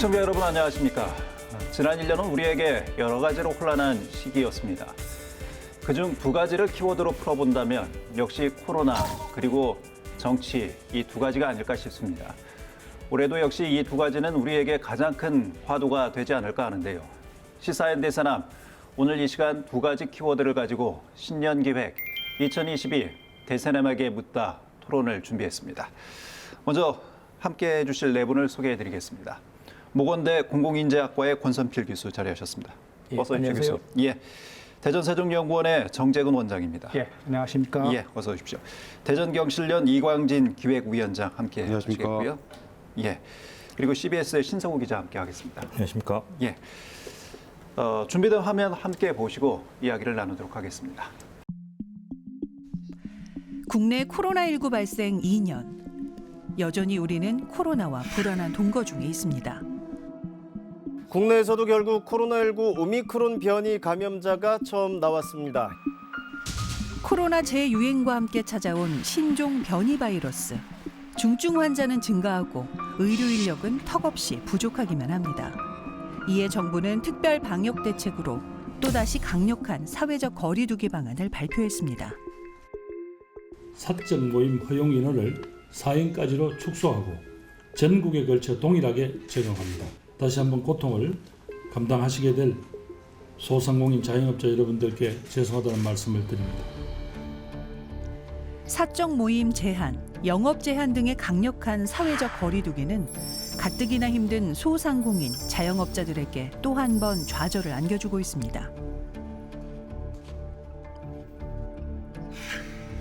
시청자 여러분 안녕하십니까. 지난 1년은 우리에게 여러 가지로 혼란한 시기였습니다. 그중 두 가지를 키워드로 풀어본다면 역시 코로나 그리고 정치 이 두 가지가 아닐까 싶습니다. 올해도 역시 이 두 가지는 우리에게 가장 큰 화두가 되지 않을까 하는데요. 시사인 대사남 오늘 이 시간 두 가지 키워드를 가지고 신년 기획 2022 대사남에게 묻다 토론을 준비했습니다. 먼저 함께해 주실 네 분을 소개해드리겠습니다. 모건대 공공인재학과의 권선필 교수 자리하셨습니다. 어서 오십시오. 교수. 예. 대전세종연구원의 정재근 원장입니다. 예, 안녕하십니까. 예, 어서 오십시오. 대전경실련 이광진 기획위원장 함께 안녕하십니까. 하시겠고요. 예. 그리고 CBS의 신성우 기자 함께 하겠습니다. 안녕하십니까. 예. 준비된 화면 함께 보시고 이야기를 나누도록 하겠습니다. 국내 코로나19 발생 2년. 여전히 우리는 코로나와 불안한 동거 중에 있습니다. 국내에서도 결국 코로나19 오미크론 변이 감염자가 처음 나왔습니다. 코로나 재유행과 함께 찾아온 신종 변이 바이러스. 중증 환자는 증가하고 의료 인력은 턱없이 부족하기만 합니다. 이에 정부는 특별 방역 대책으로 또다시 강력한 사회적 거리 두기 방안을 발표했습니다. 사적 모임 허용 인원을 4인까지로 축소하고 전국에 걸쳐 동일하게 적용합니다. 다시 한번 고통을 감당하시게 될 소상공인 자영업자 여러분들께 죄송하다는 말씀을 드립니다. 사적 모임 제한, 영업 제한 등의 강력한 사회적 거리 두기는 가뜩이나 힘든 소상공인, 자영업자들에게 또 한 번 좌절을 안겨주고 있습니다.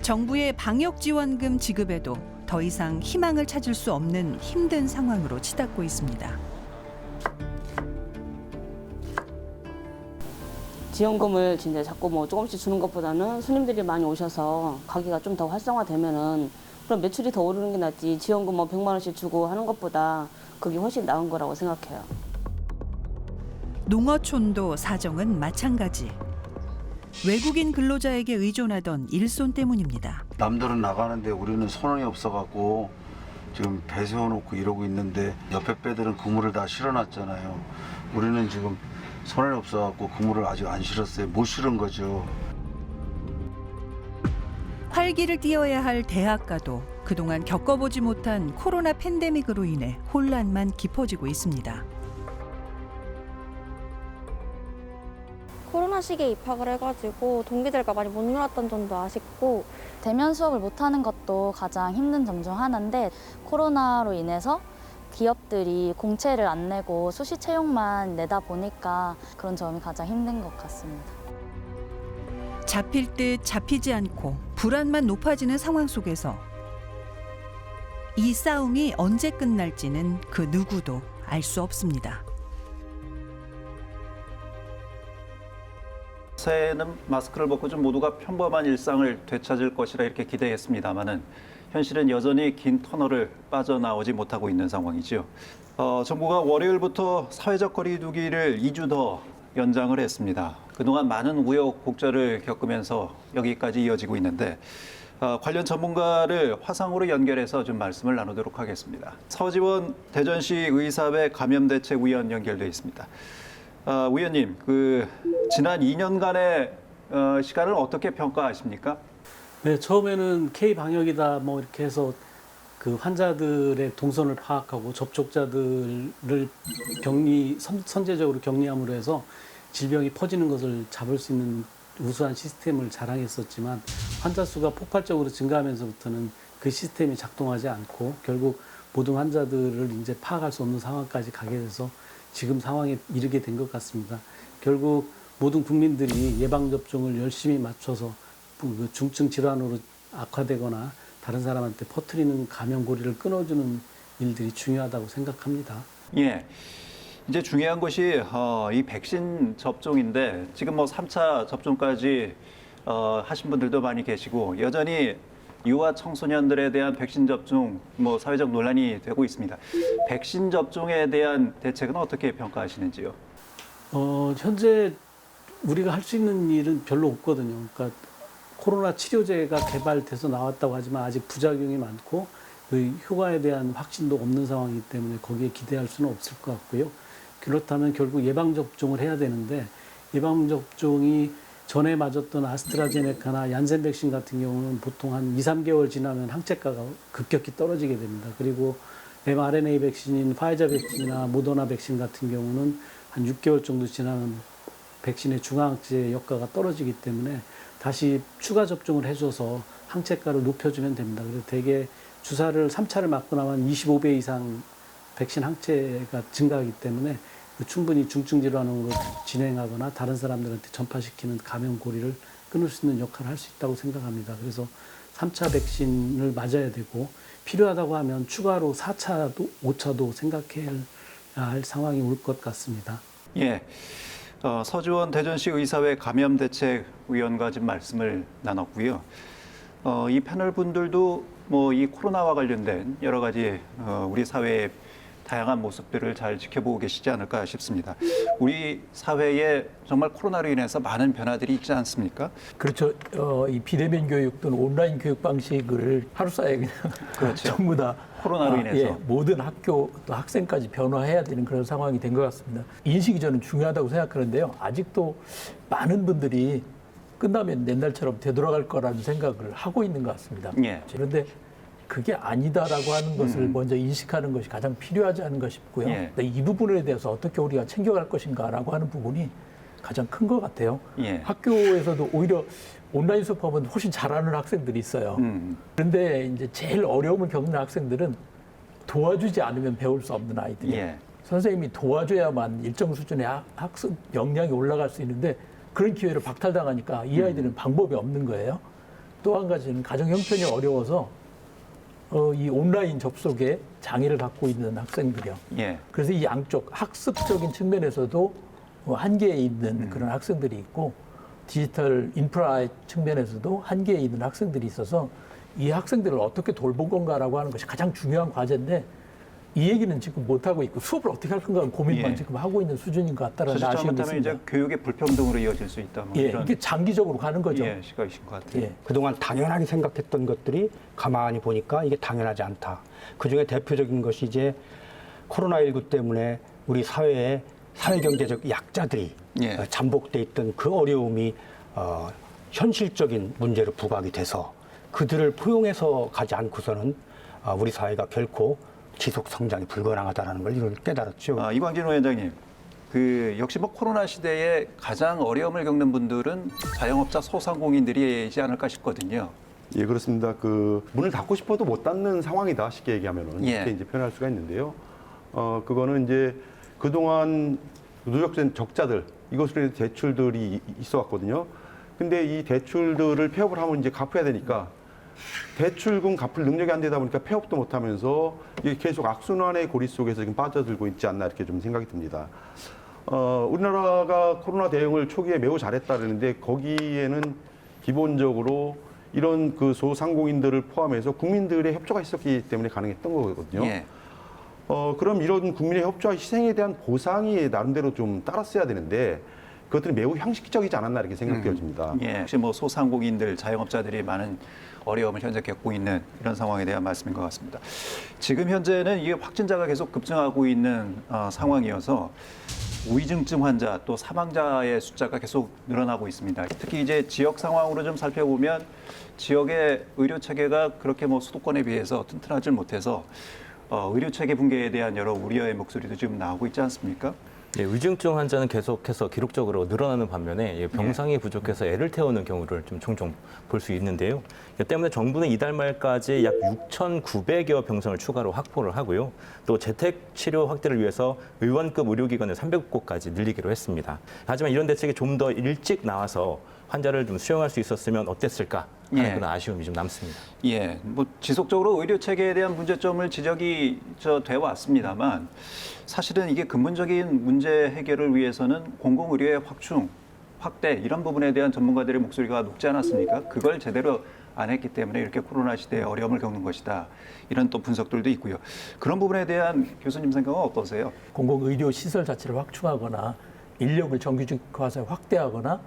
정부의 방역지원금 지급에도 더 이상 희망을 찾을 수 없는 힘든 상황으로 치닫고 있습니다. 지원금을 진짜 자꾸 조금씩 주는 것보다는 손님들이 많이 오셔서 가게가 좀 더 활성화되면은 그럼 매출이 더 오르는 게 낫지. 지원금 100만 원씩 주고 하는 것보다 그게 훨씬 나은 거라고 생각해요. 농어촌도 사정은 마찬가지. 외국인 근로자에게 의존하던 일손 때문입니다. 남들은 나가는데 우리는 선원이 없어갖고 지금 배 세워놓고 이러고 있는데 옆에 배들은 그물을 다 실어놨잖아요. 우리는 지금 선원이 없어갖고 그물을 아직 안 실었어요. 못 실은 거죠. 활기를 띄어야 할 대학가도 그동안 겪어보지 못한 코로나 팬데믹으로 인해 혼란만 깊어지고 있습니다. 코로나 시기에 입학을 해가지고 동기들과 많이 못 놀았던 점도 아쉽고 대면 수업을 못하는 것도 가장 힘든 점 중 하나인데 코로나로 인해서 기업들이 공채를 안 내고 수시 채용만 내다 보니까 그런 점이 가장 힘든 것 같습니다. 잡힐 듯 잡히지 않고 불안만 높아지는 상황 속에서 이 싸움이 언제 끝날지는 그 누구도 알 수 없습니다. 새해에는 마스크를 벗고 좀 모두가 평범한 일상을 되찾을 것이라 이렇게 기대했습니다마는 현실은 여전히 긴 터널을 빠져나오지 못하고 있는 상황이지요. 정부가 월요일부터 사회적 거리 두기를 2주 더 연장을 했습니다. 그동안 많은 우여곡절을 겪으면서 여기까지 이어지고 있는데 관련 전문가를 화상으로 연결해서 좀 말씀을 나누도록 하겠습니다. 서지원 대전시 의사회 감염대책위원 연결돼 있습니다. 위원님, 지난 2년간의 시간을 어떻게 평가하십니까? 네, 처음에는 K-방역이다 이렇게 해서 그 환자들의 동선을 파악하고 접촉자들을 선제적으로 격리함으로 해서 질병이 퍼지는 것을 잡을 수 있는 우수한 시스템을 자랑했었지만 환자 수가 폭발적으로 증가하면서부터는 그 시스템이 작동하지 않고 결국 모든 환자들을 이제 파악할 수 없는 상황까지 가게 돼서 지금 상황에 이르게 된 것 같습니다. 결국 모든 국민들이 예방접종을 열심히 맞춰서 그 중증 질환으로 악화되거나 다른 사람한테 퍼뜨리는 감염 고리를 끊어주는 일들이 중요하다고 생각합니다. 예. 이제 중요한 것이 이 백신 접종인데 지금 3차 접종까지 하신 분들도 많이 계시고 여전히 유아 청소년들에 대한 백신 접종 사회적 논란이 되고 있습니다. 백신 접종에 대한 대책은 어떻게 평가하시는지요? 현재 우리가 할 수 있는 일은 별로 없거든요. 그러니까 코로나 치료제가 개발돼서 나왔다고 하지만 아직 부작용이 많고 그 효과에 대한 확신도 없는 상황이기 때문에 거기에 기대할 수는 없을 것 같고요. 그렇다면 결국 예방접종을 해야 되는데 예방접종이 전에 맞았던 아스트라제네카나 얀센 백신 같은 경우는 보통 한 2, 3개월 지나면 항체가가 급격히 떨어지게 됩니다. 그리고 mRNA 백신인 파이자 백신이나 모더나 백신 같은 경우는 한 6개월 정도 지나면 백신의 중화항체 효과가 떨어지기 때문에 다시 추가 접종을 해줘서 항체가를 높여주면 됩니다. 그래서 대개 주사를 3차를 맞고 나면 25배 이상 백신 항체가 증가하기 때문에 충분히 중증 질환으로 진행하거나 다른 사람들한테 전파시키는 감염 고리를 끊을 수 있는 역할을 할 수 있다고 생각합니다. 그래서 3차 백신을 맞아야 되고 필요하다고 하면 추가로 4차도 5차도 생각해야 할 상황이 올 것 같습니다. 예. 서주원 대전시 의사회 감염대책위원과 지금 말씀을 나눴고요. 이 패널 분들도 뭐 이 코로나와 관련된 여러 가지 우리 사회의 다양한 모습들을 잘 지켜보고 계시지 않을까 싶습니다. 우리 사회에 정말 코로나로 인해서 많은 변화들이 있지 않습니까? 그렇죠. 이 비대면 교육 또는 온라인 교육 방식을 하루 사이에 그냥 그렇죠. 전부 다 코로나로 인해서. 모든 학교 또 학생까지 변화해야 되는 그런 상황이 된 것 같습니다. 인식이 저는 중요하다고 생각하는데요. 아직도 많은 분들이 끝나면 옛날처럼 되돌아갈 거라는 생각을 하고 있는 것 같습니다. 예. 그런데 그게 아니다라고 하는 것을 먼저 인식하는 것이 가장 필요하지 않은가 싶고요. 예. 근데 이 부분에 대해서 어떻게 우리가 챙겨갈 것인가라고 하는 부분이 가장 큰 것 같아요. 예. 학교에서도 오히려 온라인 수업하면 훨씬 잘하는 학생들이 있어요. 그런데 이제 제일 어려움을 겪는 학생들은 도와주지 않으면 배울 수 없는 아이들이에요. 예. 선생님이 도와줘야만 일정 수준의 학습 역량이 올라갈 수 있는데 그런 기회를 박탈당하니까 이 아이들은 방법이 없는 거예요. 또 한 가지는 가정 형편이 어려워서 이 온라인 접속에 장애를 갖고 있는 학생들이요. 예. 그래서 이 양쪽 학습적인 측면에서도 한계에 있는 그런 학생들이 있고 디지털 인프라 측면에서도 한계에 있는 학생들이 있어서 이 학생들을 어떻게 돌볼 건가라고 하는 것이 가장 중요한 과제인데 이 얘기는 지금 못하고 있고 수업을 어떻게 할 건가 고민만 예. 지금 하고 있는 수준인 것 같다는 사실 아쉬움이 잘못하면 있습니다. 이제 교육의 불평등으로 이어질 수 있다. 뭐 예, 이런 이게 장기적으로 가는 거죠. 예, 시각이신 것 같아요. 예. 그동안 당연하게 생각했던 것들이 가만히 보니까 이게 당연하지 않다. 그중에 대표적인 것이 이제 코로나19 때문에 우리 사회에 사회경제적 약자들이 예. 잠복돼 있던 그 어려움이 현실적인 문제로 부각이 돼서 그들을 포용해서 가지 않고서는 우리 사회가 결코 지속 성장이 불가능하다는 걸 이걸 깨달았죠. 이광진 위원장님, 역시 뭐 코로나 시대에 가장 어려움을 겪는 분들은 자영업자 소상공인들이지 않을까 싶거든요. 예, 그렇습니다. 문을 닫고 싶어도 못 닫는 상황이다, 쉽게 얘기하면은. 예. 이렇게 이제 표현할 수가 있는데요. 그거는 이제 그동안 누적된 적자들, 이것으로 인해 대출들이 있어 왔거든요. 근데 이 대출들을 폐업을 하면 이제 갚아야 되니까 대출금 갚을 능력이 안 되다 보니까 폐업도 못 하면서 이게 계속 악순환의 고리 속에서 지금 빠져들고 있지 않나 이렇게 좀 생각이 듭니다. 우리나라가 코로나 대응을 초기에 매우 잘했다는데 거기에는 기본적으로 이런 소상공인들을 포함해서 국민들의 협조가 있었기 때문에 가능했던 거거든요. 예. 그럼 이런 국민의 협조와 희생에 대한 보상이 나름대로 좀 따랐어야 되는데 그것들은 매우 형식적이지 않았나 이렇게 생각되어집니다. 예, 혹시 뭐 소상공인들, 자영업자들이 많은 어려움을 현재 겪고 있는 이런 상황에 대한 말씀인 것 같습니다. 지금 현재는 이게 확진자가 계속 급증하고 있는 상황이어서 우위중증 환자 또 사망자의 숫자가 계속 늘어나고 있습니다. 특히 이제 지역 상황으로 좀 살펴보면 지역의 의료 체계가 그렇게 뭐 수도권에 비해서 튼튼하지 못해서 의료 체계 붕괴에 대한 여러 우려의 목소리도 지금 나오고 있지 않습니까? 예, 위중증 환자는 계속해서 기록적으로 늘어나는 반면에 병상이 부족해서 애를 태우는 경우를 좀 종종 볼 수 있는데요. 이 때문에 정부는 이달 말까지 약 6,900여 병상을 추가로 확보를 하고요. 또 재택 치료 확대를 위해서 의원급 의료기관을 300곳까지 늘리기로 했습니다. 하지만 이런 대책이 좀 더 일찍 나와서 환자를 좀 수용할 수 있었으면 어땠을까 하는 그런 아쉬움이 좀 남습니다. 예, 뭐 지속적으로 의료 체계에 대한 문제점을 지적이 돼 왔습니다만 사실은 이게 근본적인 문제 해결을 위해서는 공공의료의 확대 이런 부분에 대한 전문가들의 목소리가 높지 않았습니까? 그걸 제대로 안 했기 때문에 이렇게 코로나 시대에 어려움을 겪는 것이다. 이런 또 분석들도 있고요. 그런 부분에 대한 교수님 생각은 어떠세요? 공공의료 시설 자체를 확충하거나 인력을 정규직화해서 확대하거나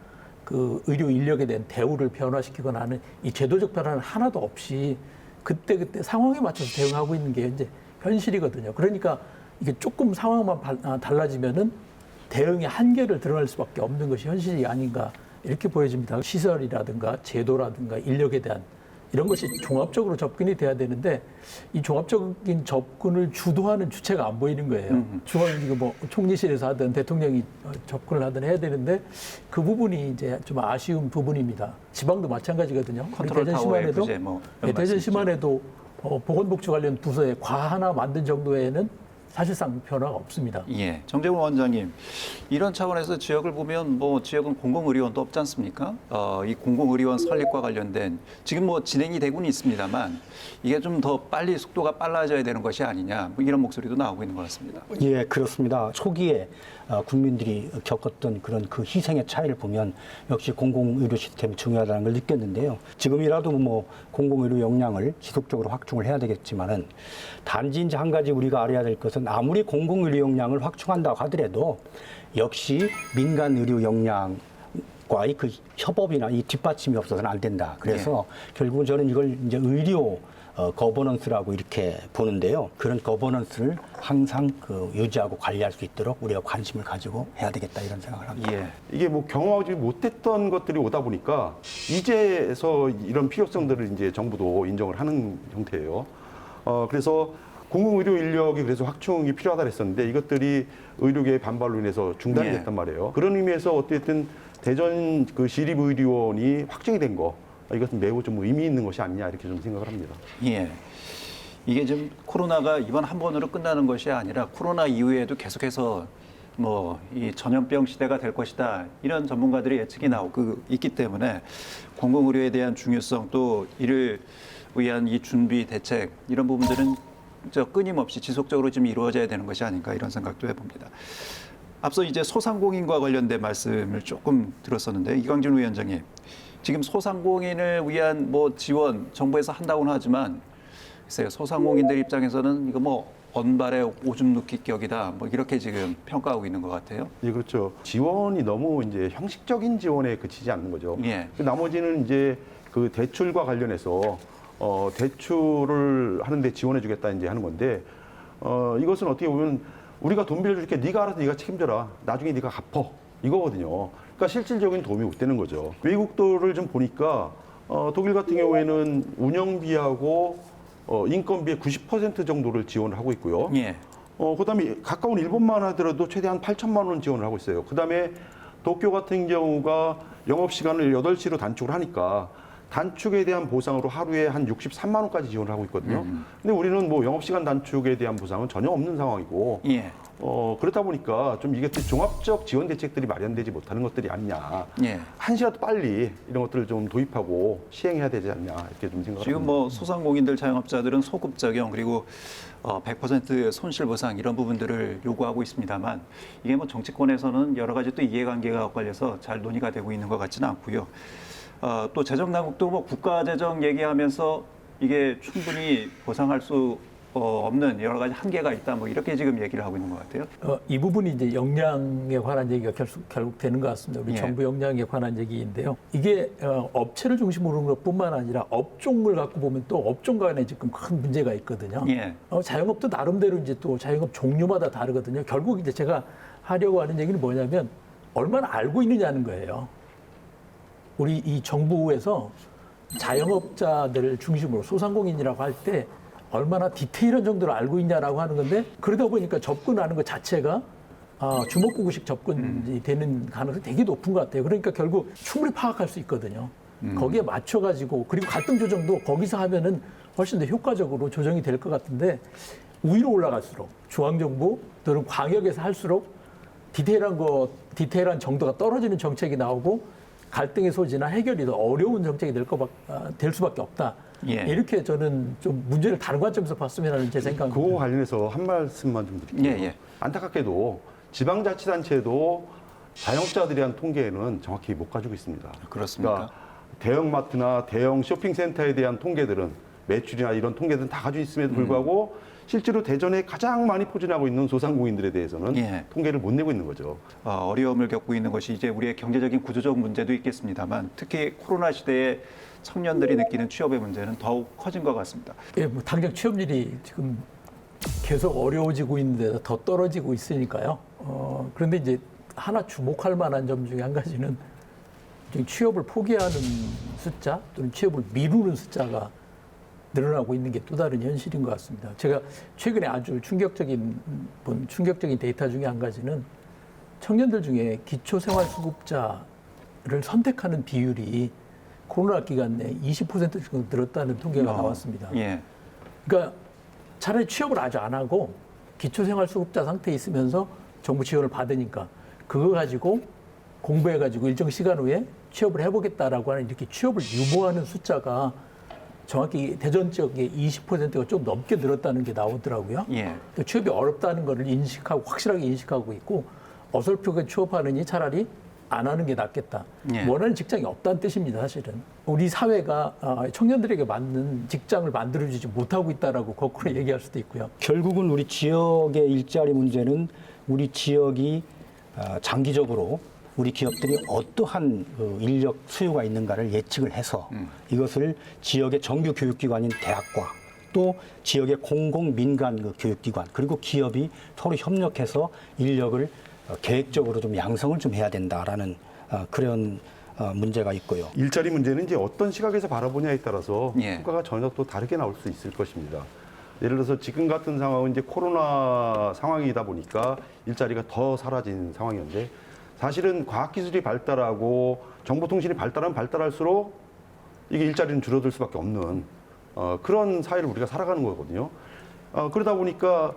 그 의료 인력에 대한 대우를 변화시키거나 하는 이 제도적 변화는 하나도 없이 그때 상황에 맞춰서 대응하고 있는 게 이제 현실이거든요. 그러니까 이게 조금 상황만 달라지면은 대응의 한계를 드러낼 수밖에 없는 것이 현실이 아닌가 이렇게 보여집니다. 시설이라든가 제도라든가 인력에 대한 이런 것이 종합적으로 접근이 돼야 되는데 이 종합적인 접근을 주도하는 주체가 안 보이는 거예요. 중앙 뭐 총리실에서 하든 대통령이 접근을 하든 해야 되는데 그 부분이 이제 좀 아쉬운 부분입니다. 지방도 마찬가지거든요. 컨트롤 타워의 부재 뭐 대전시만에도 보건복지 관련 부서에 과 하나 만든 정도에는 사실상 변화가 없습니다. 예, 정재훈 원장님, 이런 차원에서 지역을 보면 뭐 지역은 공공의료원도 없지 않습니까? 이 공공의료원 설립과 관련된 지금 뭐 진행이 되고는 있습니다만 이게 좀 더 빨리 속도가 빨라져야 되는 것이 아니냐 뭐 이런 목소리도 나오고 있는 것 같습니다. 예, 그렇습니다. 초기에 국민들이 겪었던 그런 그 희생의 차이를 보면 역시 공공의료 시스템이 중요하다는 걸 느꼈는데요. 지금이라도 뭐 공공의료 역량을 지속적으로 확충을 해야 되겠지만은 단지 이제 한 가지 우리가 알아야 될 것은 아무리 공공의료 역량을 확충한다고 하더라도 역시 민간 의료 역량과의 그 협업이나 이 뒷받침이 없어서는 안 된다. 그래서 결국은 저는 이걸 이제 의료 거버넌스라고 이렇게 보는데요. 그런 거버넌스를 항상 유지하고 관리할 수 있도록 우리가 관심을 가지고 해야 되겠다 이런 생각을 합니다. 예. 이게 뭐 경험하지 못했던 것들이 오다 보니까 이제서 이런 필요성들을 이제 정부도 인정을 하는 형태예요. 그래서 공공의료 인력이 그래서 확충이 필요하다 했었는데 이것들이 의료계의 반발로 인해서 중단이 됐단 말이에요. 그런 의미에서 어쨌든 대전 그 시립의료원이 확정이 된 거 이것은 매우 좀 의미 있는 것이 아니냐 이렇게 좀 생각을 합니다. 예. 이게 지금 코로나가 이번 한 번으로 끝나는 것이 아니라 코로나 이후에도 계속해서 뭐 이 전염병 시대가 될 것이다 이런 전문가들의 예측이 나오고 있기 때문에 공공의료에 대한 중요성 또 이를 위한 이 준비 대책 이런 부분들은 끊임없이 지속적으로 좀 이루어져야 되는 것이 아닌가 이런 생각도 해봅니다. 앞서 이제 소상공인과 관련된 말씀을 조금 들었었는데 이광준 위원장님, 지금 소상공인을 위한 뭐 지원 정부에서 한다고는 하지만 글쎄요, 소상공인들 입장에서는 이거 뭐 언발의 오줌 누기 격이다 뭐 이렇게 지금 평가하고 있는 것 같아요. 예, 그렇죠. 지원이 너무 이제 형식적인 지원에 그치지 않는 거죠. 예. 나머지는 이제 그 대출과 관련해서 대출을 하는데 지원해주겠다 이제 하는 건데 이것은 어떻게 보면 우리가 돈 빌려줄게 네가 알아서 네가 책임져라 나중에 네가 갚어 이거거든요. 그러니까 실질적인 도움이 못 되는 거죠. 외국도를 좀 보니까 독일 같은 경우에는 운영비하고 인건비의 90% 정도를 지원을 하고 있고요. 예. 그다음에 가까운 일본만 하더라도 최대한 8천만 원 지원을 하고 있어요. 그다음에 도쿄 같은 경우가 영업 시간을 8시로 단축을 하니까 단축에 대한 보상으로 하루에 한 63만 원까지 지원을 하고 있거든요. 근데 우리는 뭐 영업시간 단축에 대한 보상은 전혀 없는 상황이고, 예. 그렇다 보니까 좀 이게 종합적 지원 대책들이 마련되지 못하는 것들이 아니냐. 예. 한시라도 빨리 이런 것들을 좀 도입하고 시행해야 되지 않냐 이렇게 좀 생각합니다. 지금 뭐 소상공인들 자영업자들은 소급 적용 그리고 100% 손실 보상 이런 부분들을 요구하고 있습니다만 이게 뭐 정치권에서는 여러 가지 또 이해관계가 엇갈려서 잘 논의가 되고 있는 것 같지는 않고요. 또 재정당국도 뭐 국가재정 얘기하면서 이게 충분히 보상할 수 없는 여러 가지 한계가 있다 뭐 이렇게 지금 얘기를 하고 있는 것 같아요. 이 부분이 이제 역량에 관한 얘기가 결국 되는 것 같습니다. 우리 예. 정부 역량에 관한 얘기인데요. 이게 업체를 중심으로 하는 것뿐만 아니라 업종을 갖고 보면 또 업종 간에 지금 큰 문제가 있거든요. 예. 자영업도 나름대로 이제 또 자영업 종류마다 다르거든요. 결국 이제 제가 하려고 하는 얘기는 뭐냐면 얼마나 알고 있느냐는 거예요. 우리 이 정부에서 자영업자들을 중심으로 소상공인이라고 할 때 얼마나 디테일한 정도로 알고 있냐라고 하는 건데 그러다 보니까 접근하는 것 자체가 주먹구구식 접근이 되는 가능성이 되게 높은 것 같아요. 그러니까 결국 충분히 파악할 수 있거든요. 거기에 맞춰가지고 그리고 갈등 조정도 거기서 하면은 훨씬 더 효과적으로 조정이 될 것 같은데 위로 올라갈수록 중앙정부 또는 광역에서 할수록 디테일한 정도가 떨어지는 정책이 나오고 갈등의 소지나 해결이 더 어려운 정책이 될 수밖에 없다. 예. 이렇게 저는 좀 문제를 다른 관점에서 봤으면 하는 제 생각입니다. 그거 관련해서 한 말씀만 좀 드릴게요. 예, 예. 안타깝게도 지방자치단체도 자영업자들에 대한 통계는 정확히 못 가지고 있습니다. 그렇습니까? 그러니까 대형마트나 대형 쇼핑센터에 대한 통계들은 매출이나 이런 통계들은 다 가지고 있음에도 불구하고 실제로 대전에 가장 많이 포진하고 있는 소상공인들에 대해서는 예. 통계를 못 내고 있는 거죠. 어려움을 겪고 있는 것이 이제 우리의 경제적인 구조적 문제도 있겠습니다만 특히 코로나 시대에 청년들이 느끼는 취업의 문제는 더욱 커진 것 같습니다. 예, 뭐 당장 취업률이 지금 계속 어려워지고 있는데 더 떨어지고 있으니까요. 그런데 이제 하나 주목할 만한 점 중에 한 가지는 지금 취업을 포기하는 숫자 또는 취업을 미루는 숫자가 늘어나고 있는 게 또 다른 현실인 것 같습니다. 제가 최근에 아주 충격적인 데이터 중에 한 가지는 청년들 중에 기초생활수급자를 선택하는 비율이 코로나 기간 내에 20% 정도 늘었다는 통계가 나왔습니다. 예. 그러니까 차라리 취업을 아주 안 하고 기초생활수급자 상태에 있으면서 정부 지원을 받으니까 그거 가지고 공부해가지고 일정 시간 후에 취업을 해보겠다라고 하는 이렇게 취업을 유보하는 숫자가 정확히 대전 지역에 20%가 좀 넘게 늘었다는 게 나오더라고요. 예. 취업이 어렵다는 거를 확실하게 인식하고 있고 어설프게 취업하느니 차라리 안 하는 게 낫겠다. 예. 원하는 직장이 없다는 뜻입니다, 사실은. 우리 사회가 청년들에게 맞는 직장을 만들어주지 못하고 있다라고 거꾸로 얘기할 수도 있고요. 결국은 우리 지역의 일자리 문제는 우리 지역이 장기적으로 우리 기업들이 어떠한 인력 수요가 있는가를 예측을 해서 이것을 지역의 정규 교육기관인 대학과 또 지역의 공공 민간 교육기관 그리고 기업이 서로 협력해서 인력을 계획적으로 좀 양성을 좀 해야 된다라는 그런 문제가 있고요. 일자리 문제는 이제 어떤 시각에서 바라보냐에 따라서 예. 효과가 전혀 또 다르게 나올 수 있을 것입니다. 예를 들어서 지금 같은 상황은 이제 코로나 상황이다 보니까 일자리가 더 사라진 상황이었는데 사실은 과학기술이 발달하고 정보통신이 발달하면 발달할수록 이게 일자리는 줄어들 수밖에 없는 그런 사회를 우리가 살아가는 거거든요. 그러다 보니까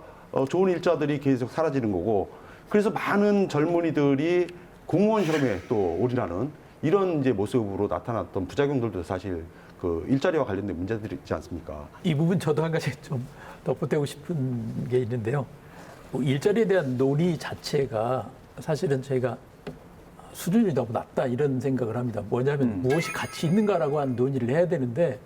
좋은 일자들이 계속 사라지는 거고 그래서 많은 젊은이들이 공무원 실험에 또 올인하는 이런 이제 모습으로 나타났던 부작용들도 사실 그 일자리와 관련된 문제들이 있지 않습니까? 이 부분 저도 한 가지 좀 덧붙이고 싶은 게 있는데요. 뭐 일자리에 대한 논의 자체가 사실은 저희가 수준이 너무 낮다 이런 생각을 합니다. 뭐냐면 무엇이 가치 있는가라고 하는 논의를 해야 되는데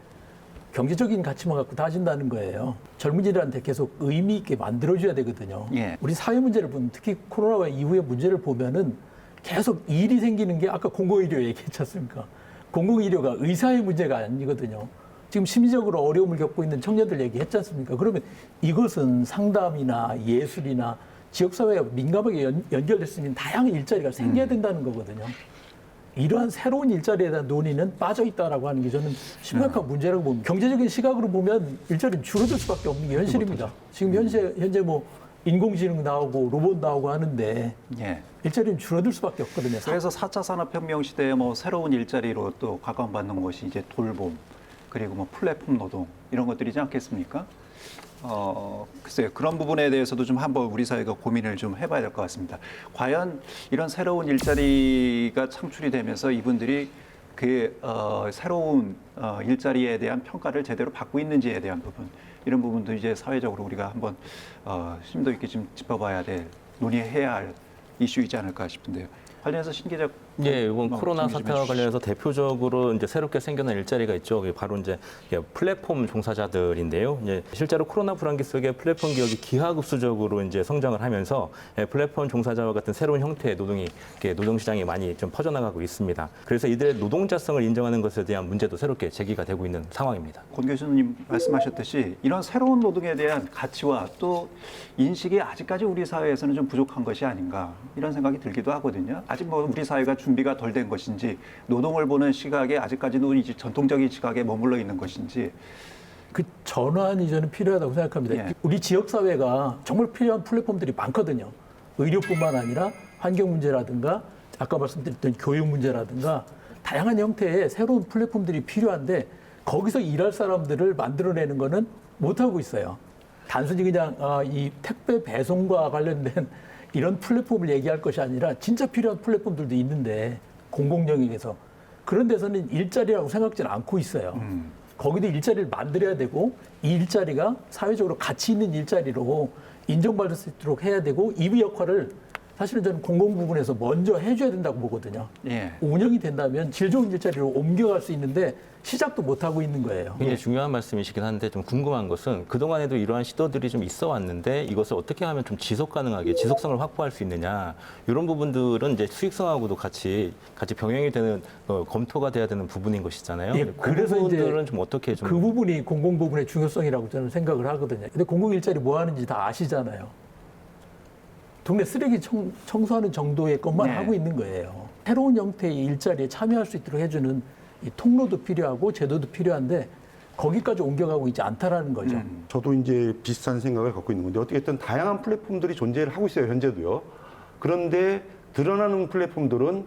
경제적인 가치만 갖고 따진다는 거예요. 젊은이들한테 계속 의미 있게 만들어줘야 되거든요. 예. 우리 사회 문제를 보면 특히 코로나 이후의 문제를 보면은 계속 일이 생기는 게 아까 공공의료 얘기했지 않습니까? 공공의료가 의사의 문제가 아니거든요. 지금 심리적으로 어려움을 겪고 있는 청년들 얘기했지 않습니까? 그러면 이것은 상담이나 예술이나 지역사회와 민감하게 연결될 수 있는 다양한 일자리가 생겨야 된다는 거거든요. 이러한 새로운 일자리에 대한 논의는 빠져 있다라고 하는 게 저는 심각한 문제라고 봅니다. 경제적인 시각으로 보면 일자리는 줄어들 수밖에 없는 게 현실입니다. 지금 현재 뭐 인공지능 나오고 로봇 나오고 하는데 예. 일자리는 줄어들 수밖에 없거든요. 그래서 4차 산업혁명 시대에 뭐 새로운 일자리로 또 각광받는 것이 이제 돌봄 그리고 뭐 플랫폼 노동 이런 것들이지 않겠습니까? 글쎄요. 그런 부분에 대해서도 좀 한번 우리 사회가 고민을 좀 해봐야 될 것 같습니다. 과연 이런 새로운 일자리가 창출이 되면서 이분들이 그 새로운 일자리에 대한 평가를 제대로 받고 있는지에 대한 부분 이런 부분도 이제 사회적으로 우리가 한번 심도 있게 좀 짚어봐야 될 논의해야 할 이슈이지 않을까 싶은데요. 관련해서 신 기자. 예, 이번 코로나 사태와 관련해서 대표적으로 이제 새롭게 생겨난 일자리가 있죠. 그게 바로 이제 플랫폼 종사자들인데요. 이제 실제로 코로나 불황기 속에 플랫폼 기업이 기하급수적으로 이제 성장을 하면서 플랫폼 종사자와 같은 새로운 형태의 노동 시장이 많이 좀 퍼져나가고 있습니다. 그래서 이들의 노동자성을 인정하는 것에 대한 문제도 새롭게 제기가 되고 있는 상황입니다. 권 교수님 말씀하셨듯이 이런 새로운 노동에 대한 가치와 또 인식이 아직까지 우리 사회에서는 좀 부족한 것이 아닌가 이런 생각이 들기도 하거든요. 아직 뭐 우리 사회가 준비가 덜 된 것인지 노동을 보는 시각에 아직까지도 이제 전통적인 시각에 머물러 있는 것인지 그 전환이 저는 필요하다고 생각합니다. 예. 우리 지역 사회가 정말 필요한 플랫폼들이 많거든요. 의료뿐만 아니라 환경 문제라든가 아까 말씀드렸던 교육 문제라든가 다양한 형태의 새로운 플랫폼들이 필요한데 거기서 일할 사람들을 만들어내는 거는 못하고 있어요. 단순히 그냥 이 택배 배송과 관련된 이런 플랫폼을 얘기할 것이 아니라 진짜 필요한 플랫폼들도 있는데 공공 영역에서 그런 데서는 일자리라고 생각지는 않고 있어요. 거기도 일자리를 만들어야 되고 이 일자리가 사회적으로 가치 있는 일자리로 인정받을 수 있도록 해야 되고 이 역할을 사실은 저는 공공 부분에서 먼저 해줘야 된다고 보거든요. 예. 운영이 된다면 질 좋은 일자리로 옮겨갈 수 있는데 시작도 못 하고 있는 거예요. 굉장히 중요한 말씀이시긴 한데 좀 궁금한 것은 그동안에도 이러한 시도들이 좀 있어 왔는데 이것을 어떻게 하면 좀 지속 가능하게 지속성을 확보할 수 있느냐 이런 부분들은 이제 수익성하고도 같이 병행이 되는 검토가 돼야 되는 부분인 것이잖아요. 예, 그 그래서 부분들은 이제 좀 어떻게 좀 그 부분이 공공 부분의 중요성이라고 저는 생각을 하거든요. 근데 공공 일자리 뭐 하는지 다 아시잖아요. 동네 쓰레기 청소하는 정도의 것만 네. 하고 있는 거예요. 새로운 형태의 일자리에 참여할 수 있도록 해주는 이 통로도 필요하고 제도도 필요한데 거기까지 옮겨가고 있지 않다라는 거죠. 저도 이제 비슷한 생각을 갖고 있는 건데 어떻게든 다양한 플랫폼들이 존재를 하고 있어요, 현재도요. 그런데 드러나는 플랫폼들은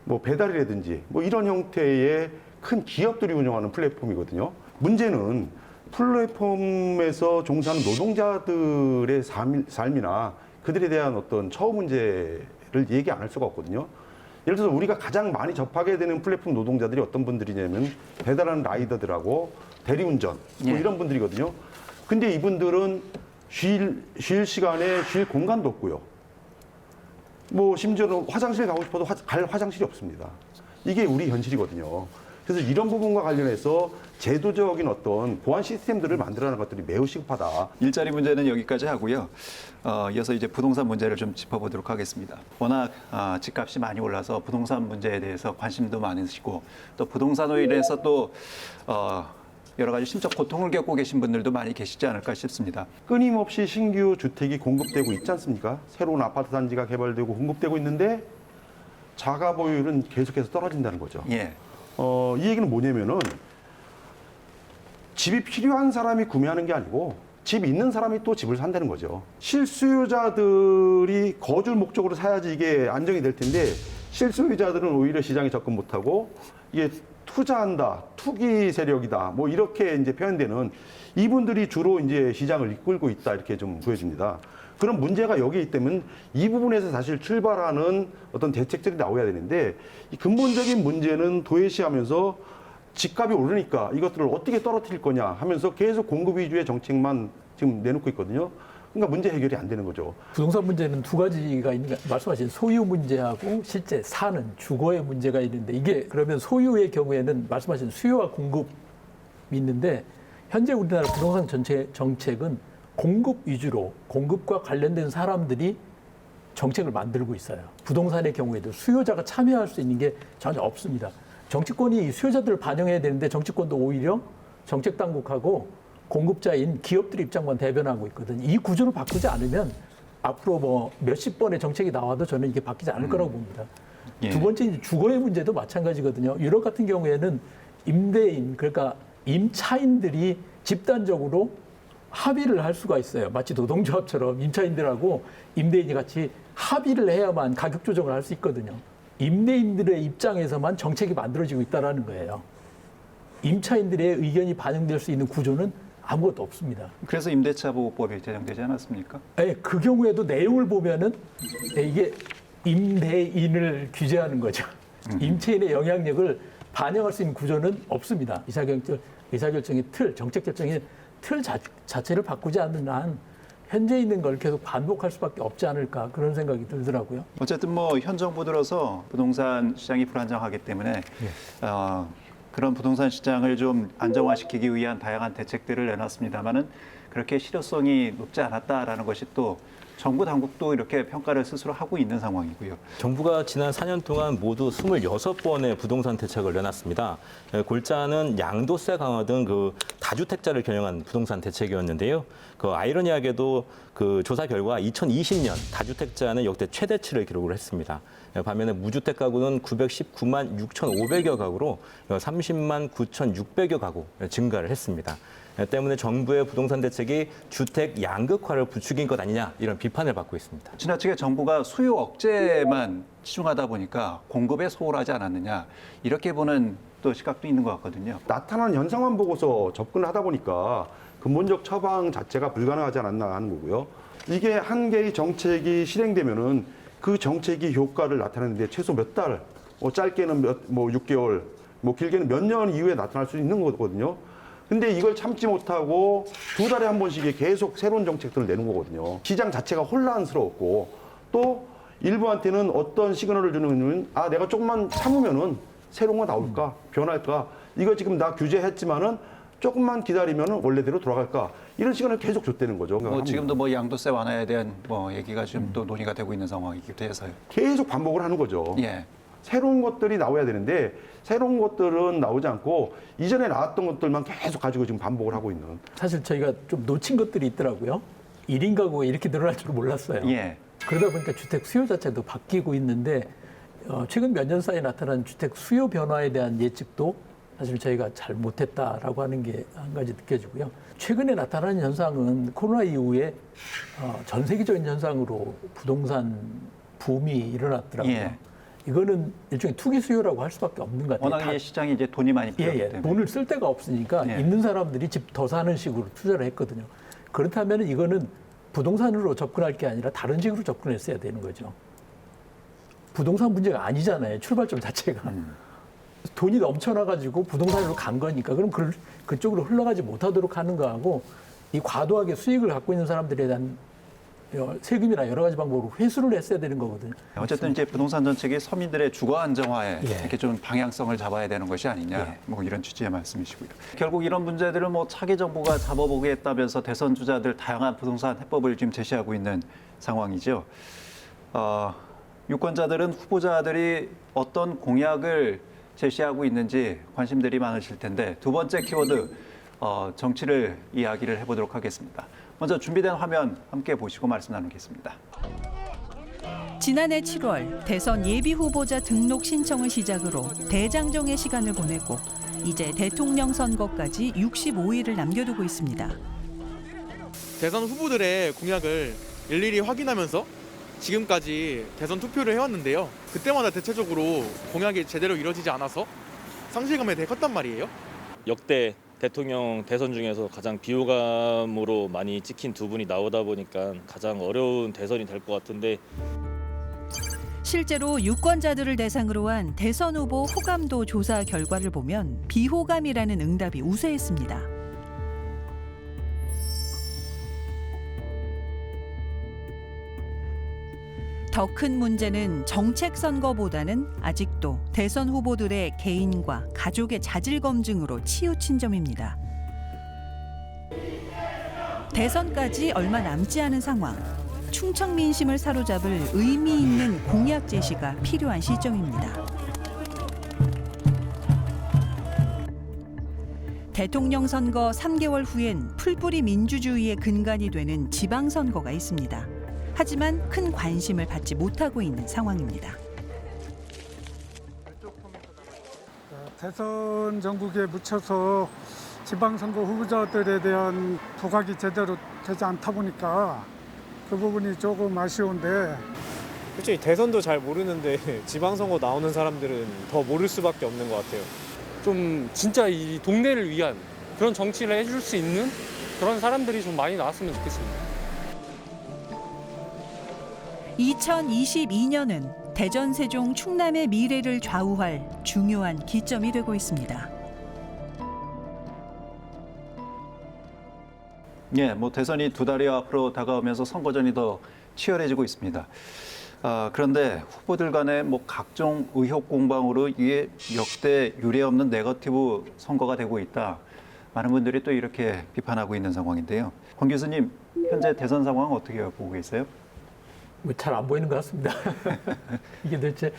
뭐 배달이라든지 뭐 이런 형태의 큰 기업들이 운영하는 플랫폼이거든요. 문제는 플랫폼에서 종사하는 노동자들의 삶이나 그들에 대한 어떤 처우 문제를 얘기 안 할 수가 없거든요. 예를 들어서 우리가 가장 많이 접하게 되는 플랫폼 노동자들이 어떤 분들이냐면 배달하는 라이더들하고 대리운전 뭐 예. 이런 분들이거든요. 근데 이분들은 쉴 시간에 쉴 공간도 없고요. 뭐 심지어는 화장실 가고 싶어도 갈 화장실이 없습니다. 이게 우리 현실이거든요. 그래서 이런 부분과 관련해서 제도적인 어떤 보안 시스템들을 만들어내는 것들이 매우 시급하다. 일자리 문제는 여기까지 하고요. 이어서 이제 부동산 문제를 좀 짚어보도록 하겠습니다. 워낙 집값이 많이 올라서 부동산 문제에 대해서 관심도 많으시고 또 부동산으로 인해서 또 여러 가지 심적 고통을 겪고 계신 분들도 많이 계시지 않을까 싶습니다. 끊임없이 신규 주택이 공급되고 있지 않습니까? 새로운 아파트 단지가 개발되고 공급되고 있는데 자가 보유율은 계속해서 떨어진다는 거죠. 예. 이 얘기는 뭐냐면은 집이 필요한 사람이 구매하는 게 아니고 집 있는 사람이 또 집을 산다는 거죠. 실수요자들이 거주 목적으로 사야지 이게 안정이 될 텐데 실수요자들은 오히려 시장에 접근 못하고 이게 투자한다, 투기 세력이다, 뭐 이렇게 이제 표현되는 이분들이 주로 이제 시장을 이끌고 있다 이렇게 좀 보여집니다. 그런 문제가 여기에 있다면 이 부분에서 사실 출발하는 어떤 대책들이 나와야 되는데 이 근본적인 문제는 도외시하면서 집값이 오르니까 이것들을 어떻게 떨어뜨릴 거냐 하면서 계속 공급 위주의 정책만 지금 내놓고 있거든요. 그러니까 문제 해결이 안 되는 거죠. 부동산 문제는 두 가지가 있는 게 말씀하신 소유 문제하고 실제 사는 주거의 문제가 있는데 이게 그러면 소유의 경우에는 말씀하신 수요와 공급이 있는데 현재 우리나라 부동산 전체 정책은 공급 위주로 공급과 관련된 사람들이 정책을 만들고 있어요. 부동산의 경우에도 수요자가 참여할 수 있는 게 전혀 없습니다. 정치권이 수요자들을 반영해야 되는데 정치권도 오히려 정책 당국하고 공급자인 기업들 입장만 대변하고 있거든요. 이 구조를 바꾸지 않으면 앞으로 뭐 몇십 번의 정책이 나와도 저는 이게 바뀌지 않을 거라고 봅니다. 예. 두 번째 이제 주거의 문제도 마찬가지거든요. 유럽 같은 경우에는 임대인 그러니까 임차인들이 집단적으로 합의를 할 수가 있어요. 마치 노동조합처럼 임차인들하고 임대인이 같이 합의를 해야만 가격 조정을 할 수 있거든요. 임대인들의 입장에서만 정책이 만들어지고 있다는 거예요. 임차인들의 의견이 반영될 수 있는 구조는 아무것도 없습니다. 그래서 임대차 보호법이 제정되지 않았습니까? 네, 그 경우에도 내용을 보면은 이게 임대인을 규제하는 거죠. 임차인의 영향력을 반영할 수 있는 구조는 없습니다. 의사결정의 틀, 정책 결정의 틀 자체를 바꾸지 않는 한 현재 있는 걸 계속 반복할 수밖에 없지 않을까 그런 생각이 들더라고요. 어쨌든 뭐 현 정부 들어서 부동산 시장이 불안정하기 때문에 그런 부동산 시장을 좀 안정화시키기 위한 다양한 대책들을 내놨습니다만은 그렇게 실효성이 높지 않았다라는 것이 또 정부 당국도 이렇게 평가를 스스로 하고 있는 상황이고요. 정부가 지난 4년 동안 모두 26번의 부동산 대책을 내놨습니다. 골자는 양도세 강화 등 그 다주택자를 겨냥한 부동산 대책이었는데요. 그 아이러니하게도 그 조사 결과 2020년 다주택자는 역대 최대치를 기록을 했습니다. 반면에 무주택 가구는 919만 6,500여 가구로 30만 9,600여 가구 증가를 했습니다. 때문에 정부의 부동산 대책이 주택 양극화를 부추긴 것 아니냐 이런 비판을 받고 있습니다. 지나치게 정부가 수요 억제만 치중하다 보니까 공급에 소홀하지 않았느냐 이렇게 보는 또 시각도 있는 것 같거든요. 나타난 현상만 보고서 접근을 하다 보니까 근본적 처방 자체가 불가능하지 않았나 하는 거고요. 이게 한 개의 정책이 실행되면은 그 정책이 효과를 나타내는데 최소 몇 달, 짧게는 6개월, 길게는 몇 년 이후에 나타날 수 있는 거거든요. 근데 이걸 참지 못하고 2달에 한 번씩 계속 새로운 정책들을 내는 거거든요. 시장 자체가 혼란스러웠고 또 일부한테는 어떤 시그널을 주는 거냐면 내가 조금만 참으면은 새로운 거 나올까 변할까 이거 지금 나 규제했지만은 조금만 기다리면은 원래대로 돌아갈까 이런 시간을 계속 줬다는 거죠. 지금도 뭐 양도세 완화에 대한 뭐 얘기가 지금 또 논의가 되고 있는 상황이기도 해서요. 계속 반복을 하는 거죠. 예. 새로운 것들이 나와야 되는데 새로운 것들은 나오지 않고 이전에 나왔던 것들만 계속 가지고 지금 반복을 하고 있는. 사실 저희가 좀 놓친 것들이 있더라고요. 1인 가구가 이렇게 늘어날 줄 몰랐어요. 예. 그러다 보니까 주택 수요 자체도 바뀌고 있는데 최근 몇 년 사이에 나타난 주택 수요 변화에 대한 예측도 사실 저희가 잘 못했다라고 하는 게 한 가지 느껴지고요. 최근에 나타나는 현상은 코로나 이후에 전 세계적인 현상으로 부동산 붐이 일어났더라고요. 예. 이거는 일종의 투기 수요라고 할 수밖에 없는 것 같아요. 워낙에 시장이 이제 돈이 많이 필요하기 때문에. 돈을 쓸 데가 없으니까 있는 사람들이 집 더 사는 식으로 투자를 했거든요. 그렇다면 이거는 부동산으로 접근할 게 아니라 다른 식으로 접근했어야 되는 거죠. 부동산 문제가 아니잖아요. 출발점 자체가. 돈이 넘쳐나가지고 부동산으로 간 거니까 그럼 그쪽으로 흘러가지 못하도록 하는 거하고 이 과도하게 수익을 갖고 있는 사람들에 대한 세금이나 여러 가지 방법으로 회수를 했어야 되는 거거든요. 어쨌든 이제 부동산 정책이 서민들의 주거 안정화에 예. 이렇게 좀 방향성을 잡아야 되는 것이 아니냐, 뭐 이런 취지의 말씀이시고요. 결국 이런 문제들을 뭐 차기 정부가 잡아보겠다면서 대선 주자들 다양한 부동산 해법을 지금 제시하고 있는 상황이죠. 유권자들은 후보자들이 어떤 공약을 제시하고 있는지 관심들이 많으실 텐데 두 번째 키워드 정치를 이야기를 해보도록 하겠습니다. 먼저 준비된 화면 함께 보시고 말씀 나누겠습니다. 지난해 7월 대선 예비 후보자 등록 신청을 시작으로 대장정의 시간을 보내고 이제 대통령 선거까지 65일을 남겨두고 있습니다. 대선 후보들의 공약을 일일이 확인하면서 지금까지 대선 투표를 해왔는데요. 그때마다 대체적으로 공약이 제대로 이루어지지 않아서 상실감이 되게 컸단 말이에요. 역대 대통령 대선 중에서 가장 비호감으로 많이 찍힌 두 분이 나오다 보니까 가장 어려운 대선이 될 것 같은데 실제로 유권자들을 대상으로 한 대선 후보 호감도 조사 결과를 보면 비호감이라는 응답이 우세했습니다. 더 큰 문제는 정책 선거보다는 아직도 대선 후보들의 개인과 가족의 자질 검증으로 치우친 점입니다. 대선까지 얼마 남지 않은 상황. 충청 민심을 사로잡을 의미 있는 공약 제시가 필요한 시점입니다. 대통령 선거 3개월 후엔 풀뿌리 민주주의의 근간이 되는 지방선거가 있습니다. 하지만 큰 관심을 받지 못하고 있는 상황입니다. 대선 전국에 묻혀서 지방선거 후보자들에 대한 부각이 제대로 되지 않다 보니까 그 부분이 조금 아쉬운데 솔직히 대선도 잘 모르는데 지방선거 나오는 사람들은 더 모를 수밖에 없는 것 같아요. 좀 진짜 이 동네를 위한 그런 정치를 해줄 수 있는 그런 사람들이 좀 많이 나왔으면 좋겠습니다. 2022년은 대전, 세종, 충남의 미래를 좌우할 중요한 기점이 되고 있습니다. 예, 뭐 대선이 두 달여 앞으로 다가오면서 선거전이 더 치열해지고 있습니다. 그런데 후보들 간의 뭐 각종 의혹 공방으로 이게 역대 유례 없는 네거티브 선거가 되고 있다. 많은 분들이 또 이렇게 비판하고 있는 상황인데요. 권 교수님, 현재 대선 상황 어떻게 보고 계세요? 잘 안 보이는 것 같습니다. 이게 대체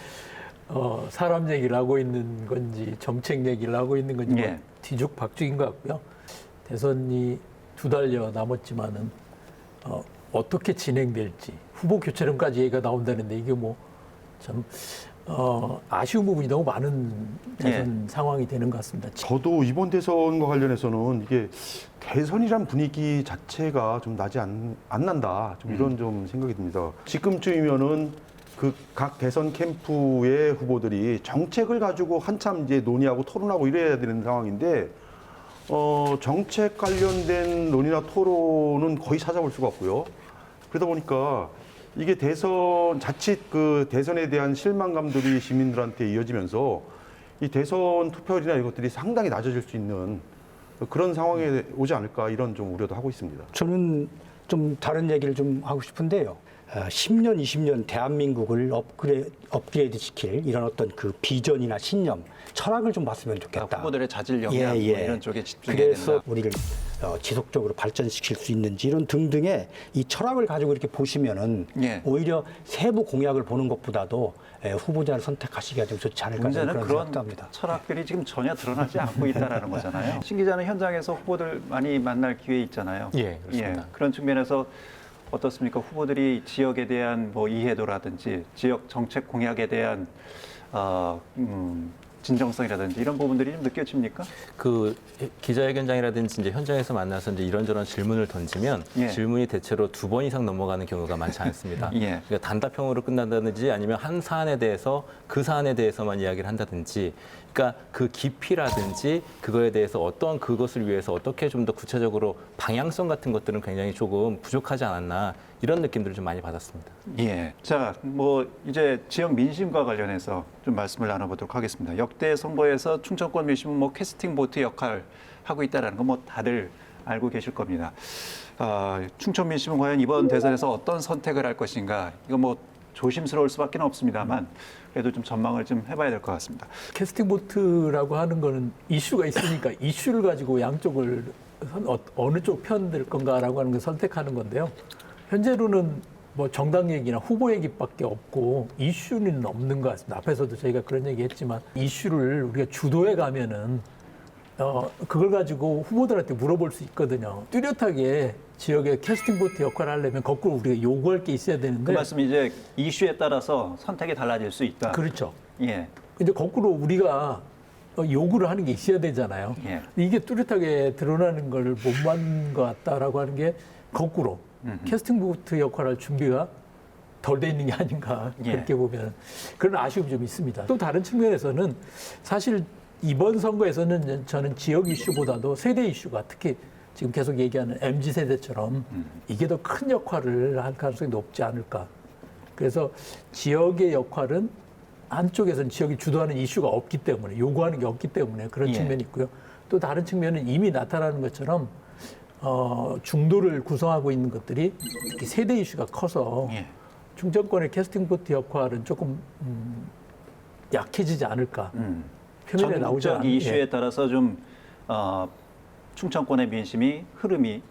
사람 얘기를 하고 있는 건지 정책 얘기를 하고 있는 건지 뭐 뒤죽박죽인 것 같고요. 대선이 두 달여 남았지만은 어떻게 진행될지 후보 교체론까지 얘기가 나온다는데 이게 뭐 참 아쉬운 부분이 너무 많은 대선 상황이 되는 것 같습니다. 저도 이번 대선과 관련해서는 이게 대선이란 분위기 자체가 좀 나지 안 난다. 좀 이런 좀 생각이 듭니다. 지금쯤이면은 그 각 대선 캠프의 후보들이 정책을 가지고 한참 이제 논의하고 토론하고 이래야 되는 상황인데 정책 관련된 논의나 토론은 거의 찾아볼 수가 없고요. 그러다 보니까 이게 대선 자칫 그 대선에 대한 실망감들이 시민들한테 이어지면서 이 대선 투표율이나 이것들이 상당히 낮아질 수 있는 그런 상황에 오지 않을까 이런 좀 우려도 하고 있습니다. 저는 좀 다른 얘기를 좀 하고 싶은데요. 10년, 20년 대한민국을 업그레이드 시킬 이런 어떤 그 비전이나 신념, 철학을 좀 봤으면 좋겠다. 후보들의 자질 역량 뭐 이런 쪽에 집중해야 그래서 된다. 우리를 지속적으로 발전시킬 수 있는지 이런 등등의 이 철학을 가지고 이렇게 보시면은 예. 오히려 세부 공약을 보는 것보다도 후보자를 선택하시기가 좀 좋지 않을까 저는 문제는 그런 그런 생각합니다. 철학들이 지금 전혀 드러나지 않고 있다라는 거잖아요. 신 기자는 현장에서 후보들 많이 만날 기회 있잖아요. 예, 그렇습니다. 그런 측면에서 어떻습니까? 후보들이 지역에 대한 뭐 이해도라든지 지역 정책 공약에 대한 진정성이라든지 이런 부분들이 좀 느껴집니까? 그 기자회견장이라든지 이제 현장에서 만나서 이제 이런저런 질문을 던지면 예. 질문이 대체로 2번 이상 넘어가는 경우가 많지 않습니다. 예. 그러니까 단답형으로 끝난다든지 아니면 한 사안에 대해서 그 사안에 대해서만 이야기를 한다든지, 그러니까 그 깊이라든지 그거에 대해서 어떠한 그것을 위해서 어떻게 좀 더 구체적으로 방향성 같은 것들은 굉장히 조금 부족하지 않았나 이런 느낌들을 좀 많이 받았습니다. 예. 자, 뭐 이제 지역 민심과 관련해서 좀 말씀을 나눠보도록 하겠습니다. 역대 선거에서 충청권 민심은 뭐 캐스팅 보트 역할 하고 있다는 거 뭐 다들 알고 계실 겁니다. 충청 민심은 과연 이번 대선에서 어떤 선택을 할 것인가? 이거 뭐 조심스러울 수밖에 없습니다만 그래도 좀 전망을 좀 해봐야 될 것 같습니다. 캐스팅 보트라고 하는 거는 이슈가 있으니까 이슈를 가지고 양쪽을 어느 쪽 편 들 건가라고 하는 걸 선택하는 건데요. 현재로는 뭐 정당 얘기나 후보 얘기밖에 없고 이슈는 없는 것 같습니다. 앞에서도 저희가 그런 얘기했지만 이슈를 우리가 주도해 가면은 그걸 가지고 후보들한테 물어볼 수 있거든요. 뚜렷하게 지역의 캐스팅 보트 역할을 하려면 거꾸로 우리가 요구할 게 있어야 되는데 그 말씀이 이제 이슈에 따라서 선택이 달라질 수 있다. 그렇죠. 예. 근데 거꾸로 우리가 요구를 하는 게 있어야 되잖아요. 예. 이게 뚜렷하게 드러나는 걸 못 만든 것 같다라고 하는 게 거꾸로 캐스팅 보트 역할을 할 준비가 덜 돼 있는 게 아닌가 예. 그렇게 보면 그런 아쉬움이 좀 있습니다. 또 다른 측면에서는 사실 이번 선거에서는 저는 지역 이슈보다도 세대 이슈가 특히 지금 계속 얘기하는 MZ세대처럼 이게 더 큰 역할을 할 가능성이 높지 않을까. 그래서 지역의 역할은 한쪽에서는 지역이 주도하는 이슈가 없기 때문에 요구하는 게 없기 때문에 그런 예. 측면이 있고요. 또 다른 측면은 이미 나타나는 것처럼 중도를 구성하고 있는 것들이 특히 세대 이슈가 커서 예. 충청권의 캐스팅 보트 역할은 조금 약해지지 않을까. 표면에 나오지 전국적 않은 이슈에 따라서 좀 충청권의 민심이 흐름이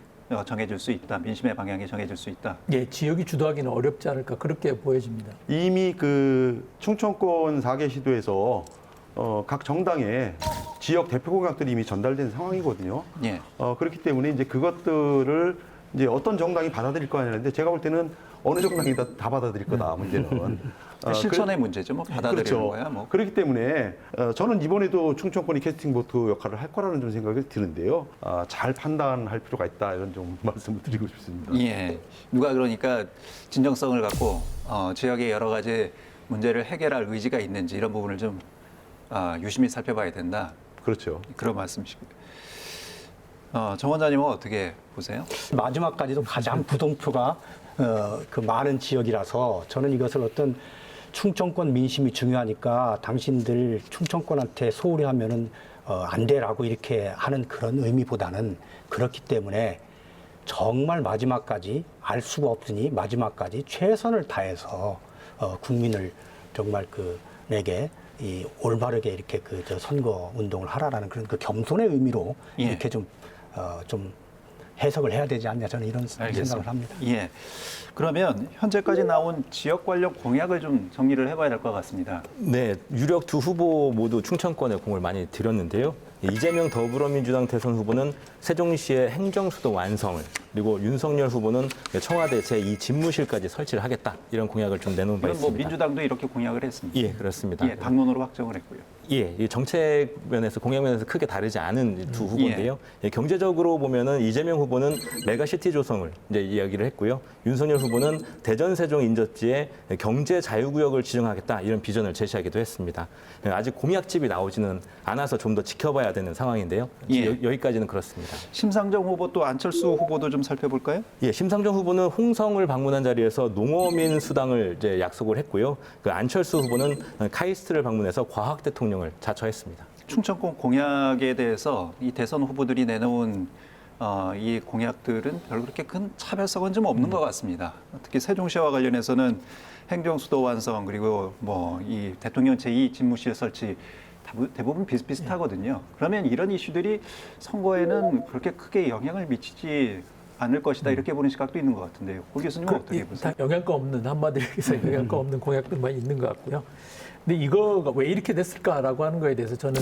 정해질 수 있다. 민심의 방향이 정해질 수 있다. 예, 지역이 주도하기는 어렵지 않을까 그렇게 보여집니다. 이미 그 충청권 4개 시도에서 각 정당의 지역 대표 공약들이 이미 전달된 상황이거든요. 예. 그렇기 때문에 이제 그것들을 이제 어떤 정당이 받아들일 거 아니는데 제가 볼 때는 어느 정당이 다 받아들일 거다 문제는. 실천의 문제죠. 뭐 받아들이는 그렇죠. 거야. 뭐. 그렇기 때문에 저는 이번에도 충청권이 캐스팅 보트 역할을 할 거라는 좀 생각이 드는데요. 잘 판단할 필요가 있다 이런 좀 말씀을 드리고 싶습니다. 예. 누가 그러니까 진정성을 갖고 지역의 여러 가지 문제를 해결할 의지가 있는지 이런 부분을 좀 유심히 살펴봐야 된다. 그렇죠. 그런 말씀이시고요. 정 원장님은 어떻게 보세요? 마지막까지도 가장 부동표가 그 많은 지역이라서 저는 이것을 어떤 충청권 민심이 중요하니까 당신들 충청권한테 소홀히 하면은 안 돼라고 이렇게 하는 그런 의미보다는 그렇기 때문에 정말 마지막까지 알 수가 없으니 마지막까지 최선을 다해서 국민을 정말 내게 이 올바르게 이렇게 저 선거 운동을 하라라는 그런 그 겸손의 의미로 예. 이렇게 좀 해석을 해야 되지 않냐 저는 이런 알겠습니다. 생각을 합니다. 예. 그러면 현재까지 나온 지역 관련 공약을 좀 정리를 해봐야 될 것 같습니다. 네, 유력 두 후보 모두 충청권에 공을 많이 들였는데요. 이재명 더불어민주당 대선 후보는 세종시의 행정수도 완성을, 그리고 윤석열 후보는 청와대 제2집무실까지 설치를 하겠다, 이런 공약을 좀 내놓은 바 이건 뭐 있습니다. 민주당도 이렇게 공약을 했습니다. 예, 그렇습니다. 예, 당론으로 확정을 했고요. 예, 이 정책 면에서 공약 면에서 크게 다르지 않은 두 후보인데요. 예, 경제적으로 보면은 이재명 후보는 메가시티 조성을 이제 이야기를 했고요. 윤석열 후보는 대전 세종 인접지에 경제 자유구역을 지정하겠다, 이런 비전을 제시하기도 했습니다. 예, 아직 공약집이 나오지는 않아서 좀 더 지켜봐야 되는 상황인데요. 예. 여기까지는 그렇습니다. 심상정 후보 또 안철수 후보도 좀 살펴볼까요? 예, 심상정 후보는 홍성을 방문한 자리에서 농어민 수당을 이제 약속을 했고요. 그 안철수 후보는 카이스트를 방문해서 과학 대통령을 자처했습니다. 충청권 공약에 대해서 이 대선 후보들이 내놓은 이 공약들은 별로 그렇게 큰 차별성은 좀 없는 것 같습니다. 특히 세종시와 관련해서는 행정수도 완성 그리고 뭐 이 대통령 제2 집무실 설치 대부분 비슷비슷하거든요. 그러면 이런 이슈들이 선거에는 그렇게 크게 영향을 미치지 않을 것이다 이렇게 보는 시각도 있는 것 같은데요. 고 교수님은 어떻게 보세요? 영향가 없는 한마디로 해서 영향가 없는 공약들만 있는 것 같고요. 근데 이거가 왜 이렇게 됐을까라고 하는 거에 대해서 저는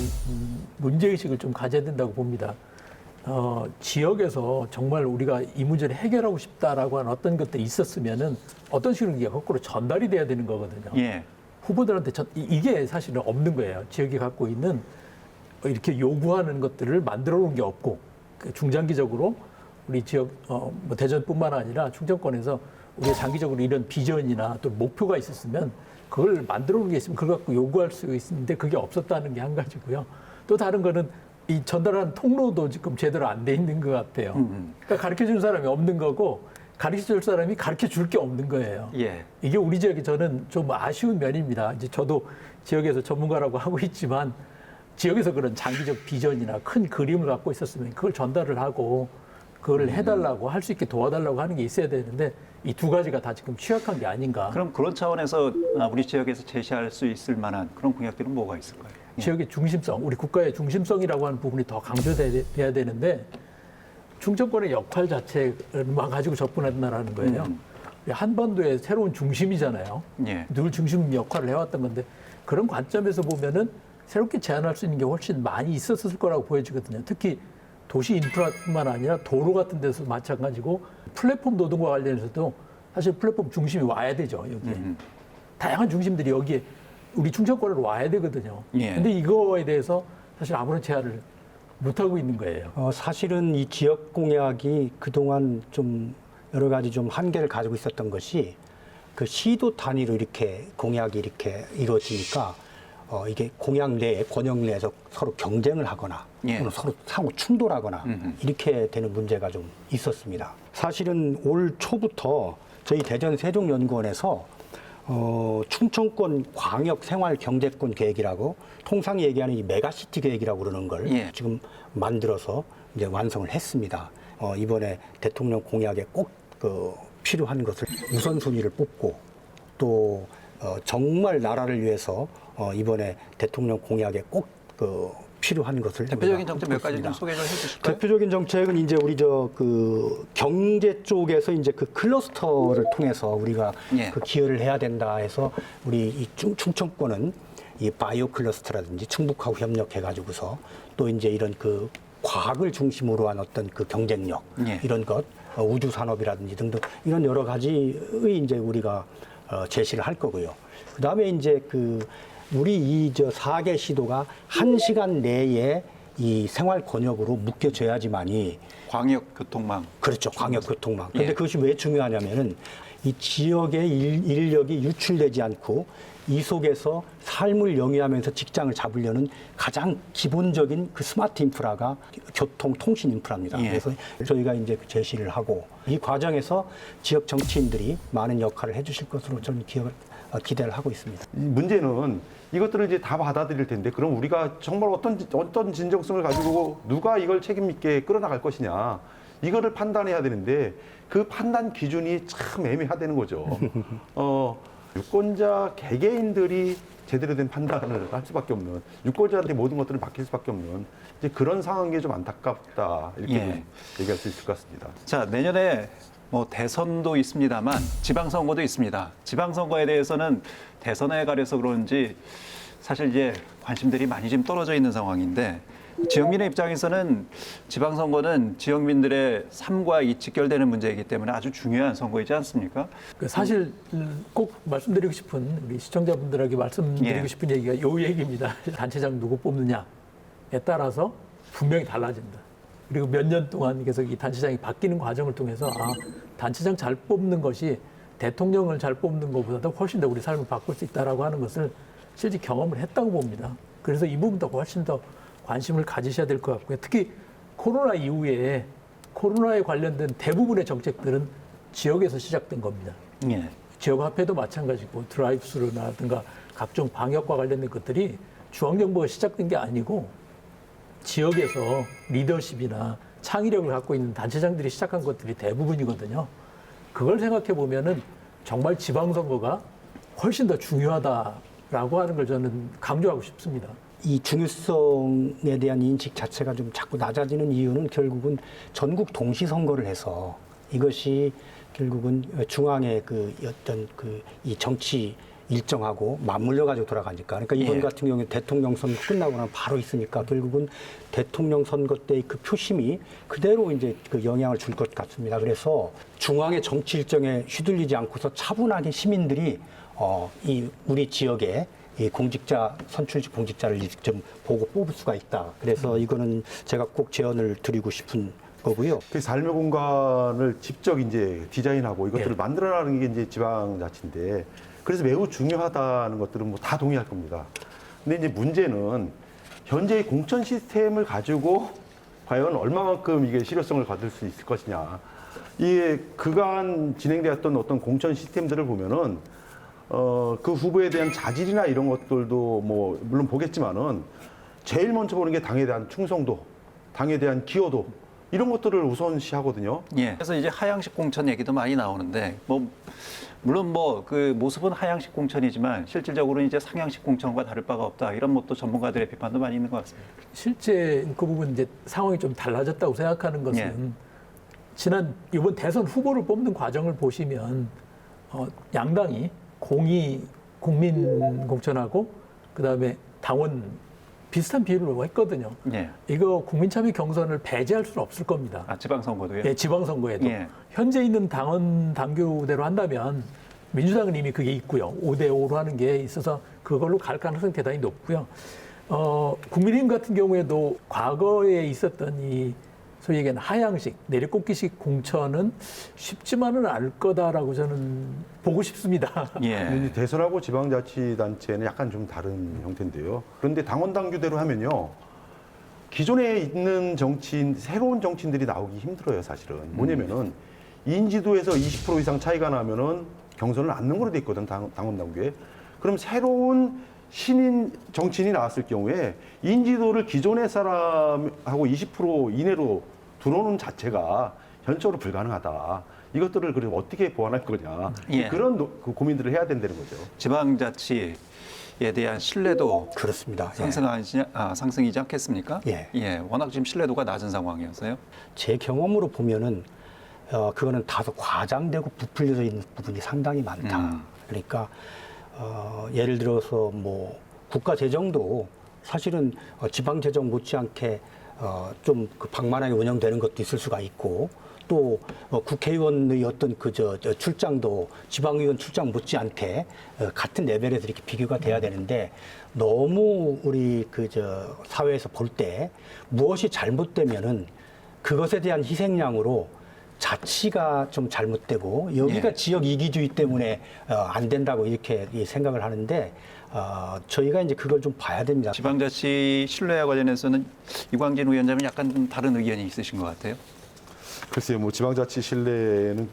문제의식을 좀 가져야 된다고 봅니다. 지역에서 정말 우리가 이 문제를 해결하고 싶다라고 하는 어떤 것들이 있었으면은 어떤 식으로 이게 거꾸로 전달이 돼야 되는 거거든요. 예. 후보들한테 이게 사실은 없는 거예요. 지역이 갖고 있는 이렇게 요구하는 것들을 만들어 놓은 게 없고 중장기적으로 우리 지역 뭐 대전뿐만 아니라 충청권에서 우리가 장기적으로 이런 비전이나 또 목표가 있었으면 그걸 만들어 놓은 게 있으면 그걸 갖고 요구할 수 있는데 그게 없었다는 게 한 가지고요. 또 다른 거는 이 전달하는 통로도 지금 제대로 안 돼 있는 것 같아요. 그러니까 가르쳐 준 사람이 없는 거고 가르쳐 줄 사람이 가르쳐 줄 게 없는 거예요. 예. 이게 우리 지역에 저는 좀 아쉬운 면입니다. 이제 저도 지역에서 전문가라고 하고 있지만 지역에서 그런 장기적 비전이나 큰 그림을 갖고 있었으면 그걸 전달을 하고 그걸 해달라고 할 수 있게 도와달라고 하는 게 있어야 되는데 이 두 가지가 다 지금 취약한 게 아닌가. 그럼 그런 차원에서 우리 지역에서 제시할 수 있을 만한 그런 공약들은 뭐가 있을까요? 지역의 중심성, 우리 국가의 중심성이라고 하는 부분이 더 강조돼야 되는데 충청권의 역할 자체만 가지고 접근한다는 거예요. 한반도의 새로운 중심이잖아요. 예. 늘 중심 역할을 해왔던 건데 그런 관점에서 보면은 새롭게 제안할 수 있는 게 훨씬 많이 있었을 거라고 보여지거든요. 특히 도시 인프라뿐만 아니라 도로 같은 데서 마찬가지고 플랫폼 노동과 관련해서도 사실 플랫폼 중심이 와야 되죠. 여기에. 다양한 중심들이 여기에 우리 충청권으로 와야 되거든요. 그런데 이거에 대해서 사실 아무런 제안을 못하고 있는 거예요. 사실은 이 지역 공약이 그동안 좀 여러 가지 좀 한계를 가지고 있었던 것이 그 시도 단위로 이렇게 공약이 이렇게 이루어지니까 이게 공약 내에 권역 내에서 서로 경쟁을 하거나 또는 서로 상호 충돌하거나 이렇게 되는 문제가 좀 있었습니다. 사실은 올 초부터 저희 대전 세종연구원에서 충청권 광역 생활 경제권 계획이라고 통상 얘기하는 이 메가시티 계획이라고 그러는 걸 지금 만들어서 이제 완성을 했습니다. 이번에 대통령 공약에 꼭 필요한 것을 우선순위를 뽑고 또 정말 나라를 위해서 이번에 대통령 공약에 꼭 필요한 것을 대표적인 정책 몇 가지 좀 소개 좀 해주실까요? 대표적인 정책은 이제 우리 그 경제 쪽에서 이제 그 클러스터를 통해서 우리가 그 기여를 해야 된다 해서 우리 이 충청권은 이 바이오 클러스터라든지 충북하고 협력해가지고서 또 이제 이런 그 과학을 중심으로 한 어떤 그 경쟁력 이런 것 우주 산업이라든지 등등 이런 여러 가지의 이제 우리가 제시를 할 거고요. 그 다음에 이제 우리 이 4개 시도가 1시간 내에 이 생활 권역으로 묶여져야지만이 광역 교통망. 그렇죠. 광역 교통망. 그런데 그것이 왜 중요하냐면은 이 지역의 인력이 유출되지 않고 이 속에서 삶을 영위하면서 직장을 잡으려는 가장 기본적인 그 스마트 인프라가 교통, 통신 인프라입니다. 그래서 저희가 이제 제시를 하고 이 과정에서 지역 정치인들이 많은 역할을 해주실 것으로 저는 기대를 하고 있습니다. 문제는 이것들을 이제 다 받아들일 텐데 그럼 우리가 정말 어떤 진정성을 가지고 누가 이걸 책임 있게 끌어나갈 것이냐 이거를 판단해야 되는데 그 판단 기준이 참 애매하다는 거죠. 유권자 개개인들이 제대로 된 판단을 할 수밖에 없는 유권자한테 모든 것들을 맡길 수밖에 없는 이제 그런 상황인 게 좀 안타깝다 이렇게 얘기할 수 있을 것 같습니다. 자, 내년에 뭐 대선도 있습니다만 지방선거도 있습니다. 지방선거에 대해서는 대선에 가려서 그런지 사실 이제 관심들이 많이 좀 떨어져 있는 상황인데 지역민의 입장에서는 지방선거는 지역민들의 삶과 직결되는 문제이기 때문에 아주 중요한 선거이지 않습니까? 사실 꼭 말씀드리고 싶은 우리 시청자분들에게 말씀드리고 싶은 얘기가 요 얘기입니다. 단체장 누구 뽑느냐에 따라서 분명히 달라진다. 그리고 몇 년 동안 계속 이 단체장이 바뀌는 과정을 통해서 단체장 잘 뽑는 것이 대통령을 잘 뽑는 것보다도 훨씬 더 우리 삶을 바꿀 수 있다라고 하는 것을 실제 경험을 했다고 봅니다. 그래서 이 부분도 훨씬 더 관심을 가지셔야 될 것 같고요. 특히 코로나 이후에 코로나에 관련된 대부분의 정책들은 지역에서 시작된 겁니다. 지역 화폐도 마찬가지고 드라이브스루라든가 각종 방역과 관련된 것들이 중앙정부가 시작된 게 아니고 지역에서 리더십이나 창의력을 갖고 있는 단체장들이 시작한 것들이 대부분이거든요. 그걸 생각해 보면은 정말 지방선거가 훨씬 더 중요하다라고 하는 걸 저는 강조하고 싶습니다. 이 중요성에 대한 인식 자체가 좀 자꾸 낮아지는 이유는 결국은 전국 동시선거를 해서 이것이 결국은 중앙의 그 어떤 그 이 정치 일정하고 맞물려 가지고 돌아가니까. 그러니까 이번 같은 경우에 대통령 선거 끝나고 나면 바로 있으니까 결국은 대통령 선거 때의 그 표심이 그대로 이제 그 영향을 줄 것 같습니다. 그래서 중앙의 정치 일정에 휘둘리지 않고서 차분하게 시민들이 이 우리 지역에 이 공직자, 선출직 공직자를 좀 보고 뽑을 수가 있다. 그래서 이거는 제가 꼭 제언을 드리고 싶은 거고요. 그 삶의 공간을 직접 이제 디자인하고 이것들을 만들어나가는 게 이제 지방자치인데, 그래서 매우 중요하다는 것들은 뭐 다 동의할 겁니다. 근데 이제 문제는 현재의 공천 시스템을 가지고 과연 얼마만큼 이게 실효성을 거둘 수 있을 것이냐. 이게 그간 진행되었던 어떤 공천 시스템들을 보면은 그 후보에 대한 자질이나 이런 것들도 뭐 물론 보겠지만은 제일 먼저 보는 게 당에 대한 충성도, 당에 대한 기여도 이런 것들을 우선시하거든요. 예. 그래서 이제 하향식 공천 얘기도 많이 나오는데 물론 그 모습은 하향식 공천이지만 실질적으로 이제 상향식 공천과 다를 바가 없다. 이런 또 전문가들의 비판도 많이 있는 것 같습니다. 실제 그 부분 이제 상황이 좀 달라졌다고 생각하는 것은 이번 대선 후보를 뽑는 과정을 보시면 양당이 공이 국민 공천하고 그다음에 당원 비슷한 비율로 했거든요. 이거 국민참여 경선을 배제할 수는 없을 겁니다. 지방선거도요? 예, 지방선거에도. 현재 있는 당원 당규대로 한다면 민주당은 이미 그게 있고요. 5대5로 하는 게 있어서 그걸로 갈 가능성이 대단히 높고요. 국민의힘 같은 경우에도 과거에 있었던 이 소위 얘기하는 하향식, 내리꽂기식 공천은 쉽지만은 않을 거다라고 저는 보고 싶습니다. 이제 대선하고 지방자치단체는 약간 좀 다른 형태인데요. 그런데 당원 당규대로 하면요, 기존에 있는 새로운 정치인들이 나오기 힘들어요, 사실은. 뭐냐면은 인지도에서 20% 이상 차이가 나면은 경선을 안 넣는 걸로 돼 있거든, 당원 당규에. 그럼 새로운 신인 정치인이 나왔을 경우에 인지도를 기존의 사람하고 20% 이내로 들어오는 자체가 현실적으로 불가능하다. 이것들을 그럼 어떻게 보완할 거냐. 그런 그 고민들을 해야 된다는 거죠. 지방자치에 대한 신뢰도 그렇습니다. 상승이지 않겠습니까? 워낙 지금 신뢰도가 낮은 상황이어서요. 제 경험으로 보면은 그거는 다소 과장되고 부풀려져 있는 부분이 상당히 많다. 그러니까 예를 들어서 뭐 국가 재정도 사실은 지방 재정 못지않게 좀 그 방만하게 운영되는 것도 있을 수가 있고, 또 국회의원의 어떤 출장도 지방의원 출장 못지않게 같은 레벨에서 이렇게 비교가 돼야 되는데, 너무 우리 사회에서 볼 때 무엇이 잘못되면은 그것에 대한 희생양으로 자치가 좀 잘못되고 여기가 지역 이기주의 때문에 안 된다고 이렇게 생각을 하는데, 저희가 이제 그걸 좀 봐야 됩니다. 지방자치 신뢰와 관련해서는 이광진 위원장은 약간 좀 다른 의견이 있으신 것 같아요. 글쎄요, 뭐 지방자치 신뢰는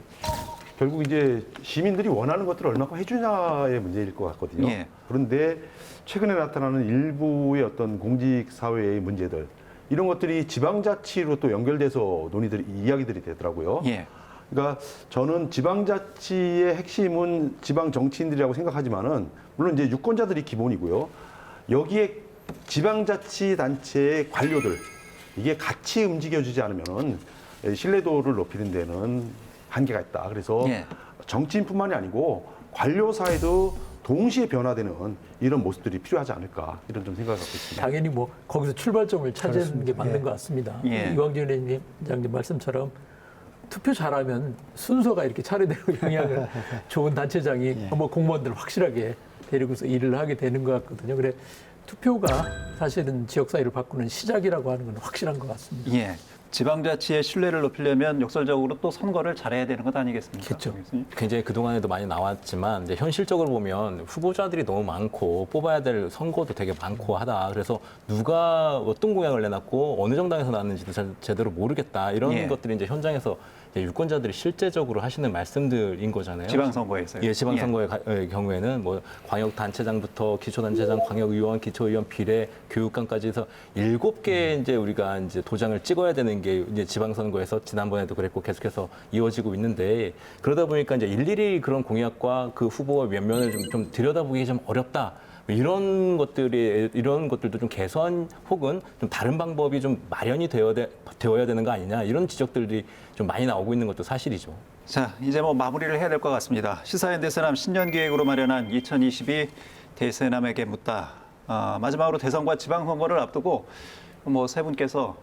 결국 이제 시민들이 원하는 것들을 얼마큼 해주냐의 문제일 것 같거든요. 그런데 최근에 나타나는 일부의 어떤 공직 사회의 문제들, 이런 것들이 지방자치로 또 연결돼서 이야기들이 되더라고요. 그러니까 저는 지방자치의 핵심은 지방 정치인들이라고 생각하지만은, 물론 이제 유권자들이 기본이고요. 여기에 지방자치단체의 관료들, 이게 같이 움직여주지 않으면은 신뢰도를 높이는 데는 한계가 있다. 그래서 정치인뿐만이 아니고 관료사회도 동시에 변화되는 이런 모습들이 필요하지 않을까, 이런 좀 생각을 갖고 있습니다. 당연히 뭐 거기서 출발점을 찾는 게 맞는 것 같습니다. 이광진 위원장님 말씀처럼 투표 잘하면 순서가 이렇게 차례대로 영향을 좋은 단체장이 뭐 공무원들 확실하게 데리고서 일을 하게 되는 것 같거든요. 그래 투표가 사실은 지역사회를 바꾸는 시작이라고 하는 건 확실한 것 같습니다. 지방자치의 신뢰를 높이려면 역설적으로 또 선거를 잘해야 되는 것 아니겠습니까? 그렇죠. 굉장히 그동안에도 많이 나왔지만 이제 현실적으로 보면 후보자들이 너무 많고 뽑아야 될 선거도 되게 많고 하다. 그래서 누가 어떤 공약을 내놨고 어느 정당에서 나왔는지도 제대로 모르겠다. 이런 것들이 이제 현장에서 유권자들이 실제적으로 하시는 말씀들인 거잖아요. 지방선거에서요? 지방선거의 경우에는 뭐 광역단체장부터 기초단체장, 광역의원, 기초의원, 비례, 교육감까지 해서 7개 이제 우리가 이제 도장을 찍어야 되는 게 이제 지방선거에서 지난번에도 그랬고 계속해서 이어지고 있는데 그러다 보니까 이제 일일이 그런 공약과 그 후보와 면면을 좀 들여다보기 좀 어렵다. 이런 것들도 좀 개선 혹은 좀 다른 방법이 좀 마련이 되어야 되는 거 아니냐 이런 지적들이 좀 많이 나오고 있는 것도 사실이죠. 자, 이제 뭐 마무리를 해야 될 것 같습니다. 시사인 대세남 신년기획으로 마련한 2022 대세남에게 묻다. 마지막으로 대선과 지방선거를 앞두고 뭐 세 분께서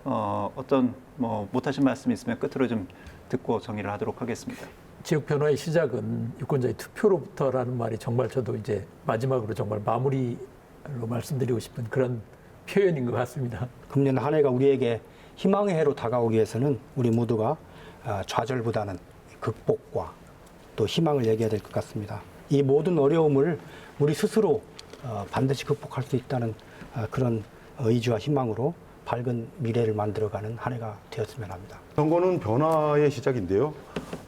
어떤 뭐 못하신 말씀이 있으면 끝으로 좀 듣고 정리를 하도록 하겠습니다. 지역 변화의 시작은 유권자의 투표로부터라는 말이 정말 저도 이제 마지막으로 정말 마무리로 말씀드리고 싶은 그런 표현인 것 같습니다. 금년 한 해가 우리에게 희망의 해로 다가오기 위해서는 우리 모두가 좌절보다는 극복과 또 희망을 얘기해야 될 것 같습니다. 이 모든 어려움을 우리 스스로 반드시 극복할 수 있다는 그런 의지와 희망으로 밝은 미래를 만들어가는 한 해가 되었으면 합니다. 선거는 변화의 시작인데요.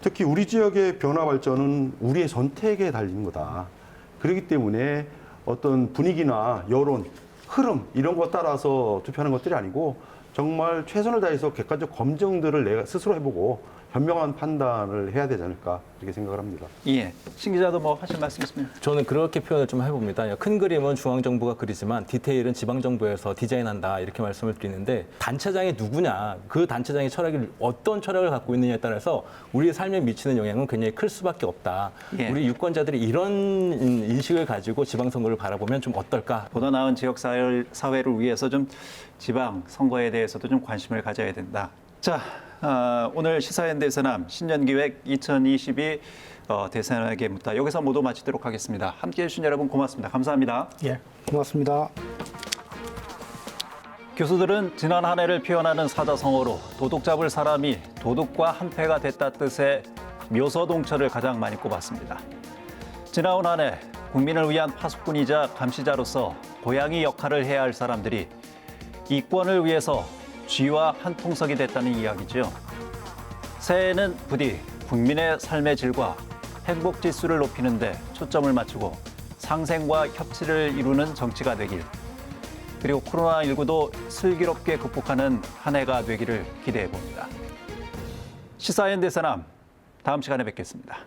특히 우리 지역의 변화 발전은 우리의 선택에 달린 거다. 그렇기 때문에 어떤 분위기나 여론, 흐름 이런 거 따라서 투표하는 것들이 아니고 정말 최선을 다해서 객관적 검증들을 내가 스스로 해보고 현명한 판단을 해야 되지 않을까 이렇게 생각을 합니다. 예, 신 기자도 뭐 하실 말씀 있으면? 저는 그렇게 표현을 좀 해봅니다. 큰 그림은 중앙정부가 그리지만 디테일은 지방정부에서 디자인한다 이렇게 말씀을 드리는데 단체장이 누구냐, 그 단체장의 철학이 어떤 철학을 갖고 있느냐에 따라서 우리의 삶에 미치는 영향은 굉장히 클 수밖에 없다. 예. 우리 유권자들이 이런 인식을 가지고 지방선거를 바라보면 좀 어떨까? 보다 나은 지역사회를 위해서 좀 지방선거에 대해서도 좀 관심을 가져야 된다. 자, 오늘 시사인 대세남 신년기획 2022 대세남에게 묻다 여기서 모두 마치도록 하겠습니다. 함께해 주신 여러분 고맙습니다. 감사합니다. 예, 고맙습니다. 교수들은 지난 한 해를 표현하는 사자성어로 도둑 잡을 사람이 도둑과 한패가 됐다 뜻의 묘서동철을 가장 많이 꼽았습니다. 지나온 한 해 국민을 위한 파수꾼이자 감시자로서 고양이 역할을 해야 할 사람들이 이권을 위해서 쥐와 한 통석이 됐다는 이야기죠. 새해에는 부디 국민의 삶의 질과 행복 지수를 높이는 데 초점을 맞추고 상생과 협치를 이루는 정치가 되길, 그리고 코로나19도 슬기롭게 극복하는 한 해가 되기를 기대해 봅니다. 시사인 대세남, 다음 시간에 뵙겠습니다.